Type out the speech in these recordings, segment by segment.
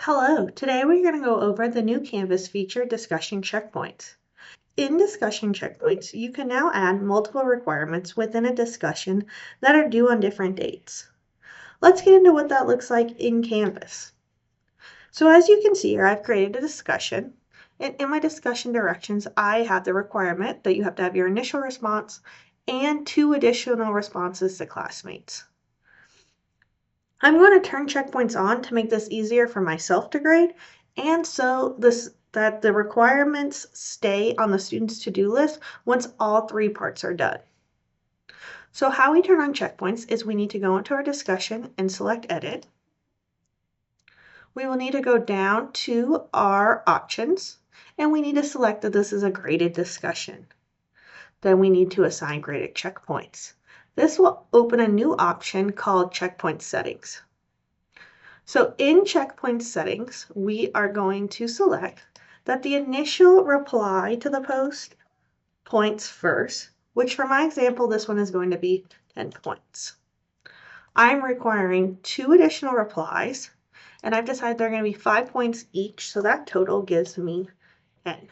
Hello, today we're going to go over the new Canvas feature, discussion checkpoints. In discussion checkpoints, you can now add multiple requirements within a discussion that are due on different dates. Let's get into what that looks like in Canvas. So as you can see here, I've created a discussion. And in my discussion directions, I have the requirement that you have to have your initial response and 2 additional responses to classmates. I'm going to turn checkpoints on to make this easier for myself to grade, and so that the requirements stay on the student's to-do list once all 3 parts are done. So how we turn on checkpoints is we need to go into our discussion and select Edit. We will need to go down to our options, and we need to select that this is a graded discussion. Then we need to assign graded checkpoints. This will open a new option called Checkpoint Settings. So in Checkpoint Settings, we are going to select that the initial reply to the post points first, which for my example, this one is going to be 10 points. I'm requiring 2 additional replies, and I've decided they're going to be 5 points each, so that total gives me 10.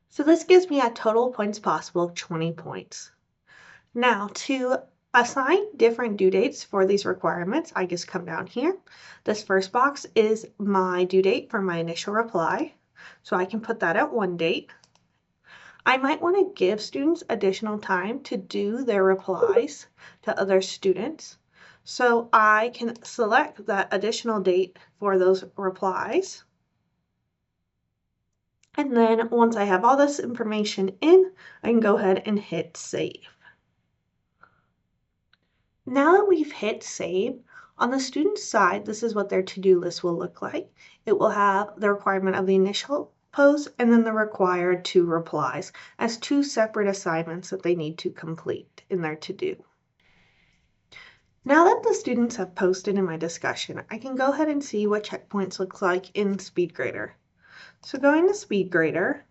So this gives me a total points possible of 20 points. Now, to assign different due dates for these requirements, I just come down here. This first box is my due date for my initial reply, so I can put that at 1 date. I might want to give students additional time to do their replies to other students, so I can select that additional date for those replies. And then once I have all this information in, I can go ahead and hit save. Now that we've hit save, on the student's side, this is what their to-do list will look like. It will have the requirement of the initial post and then the required 2 replies as 2 separate assignments that they need to complete in their to-do. Now that the students have posted in my discussion, I can go ahead and see what checkpoints look like in Speedgrader. So going to Speedgrader,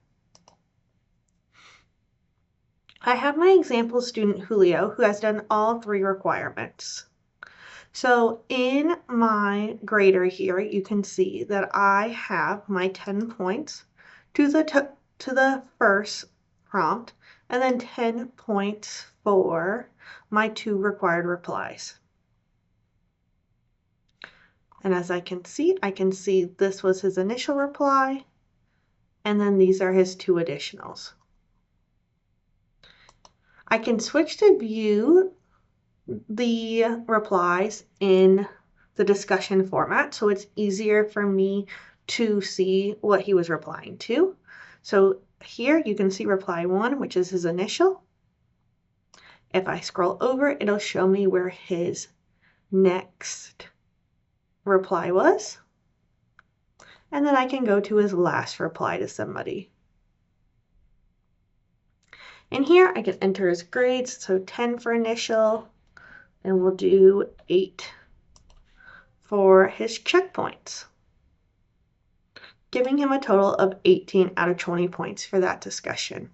I have my example student Julio who has done all 3 requirements. So in my grader here, you can see that I have my 10 points to the first prompt and then 10 points for my 2 required replies. And as I can see this was his initial reply, and then these are his 2 additionals. I can switch to view the replies in the discussion format, so it's easier for me to see what he was replying to. So here you can see reply 1, which is his initial. If I scroll over, it'll show me where his next reply was. And then I can go to his last reply to somebody. And here I can enter his grades, so 10 for initial, and we'll do 8 for his checkpoints, giving him a total of 18 out of 20 points for that discussion.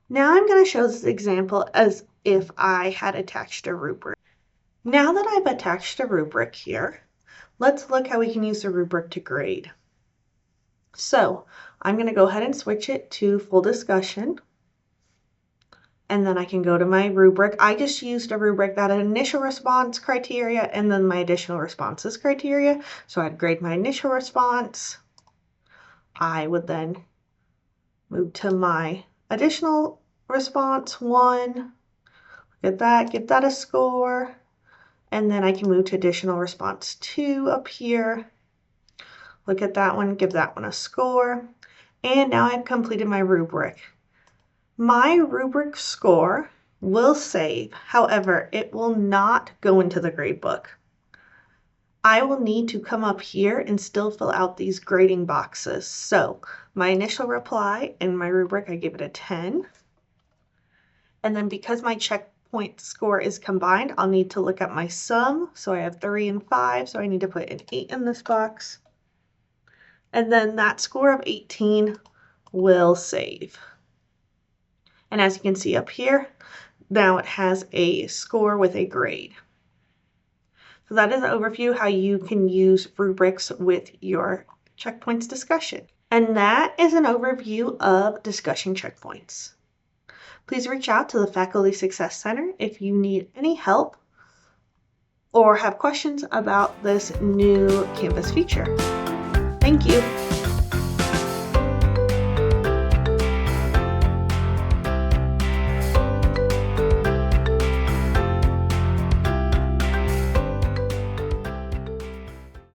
Now I'm going to show this example as if I had attached a rubric. Now that I've attached a rubric here, let's look how we can use the rubric to grade. So I'm going to go ahead and switch it to full discussion. And then I can go to my rubric. I just used a rubric that had initial response criteria and then my additional responses criteria. So I'd grade my initial response. I would then move to my additional response 1. Look at that, give that a score. And then I can move to additional response 2 up here. Look at that one, give that one a score. And now I've completed my rubric. My rubric score will save, however, it will not go into the gradebook. I will need to come up here and still fill out these grading boxes. So my initial reply in my rubric, I give it a 10. And then because my checkpoint score is combined, I'll need to look at my sum. So I have 3 and 5, so I need to put an 8 in this box. And then that score of 18 will save. And as you can see up here, now it has a score with a grade. So that is an overview how you can use rubrics with your checkpoints discussion. And that is an overview of discussion checkpoints. Please reach out to the Faculty Success Center if you need any help or have questions about this new Canvas feature. Thank you.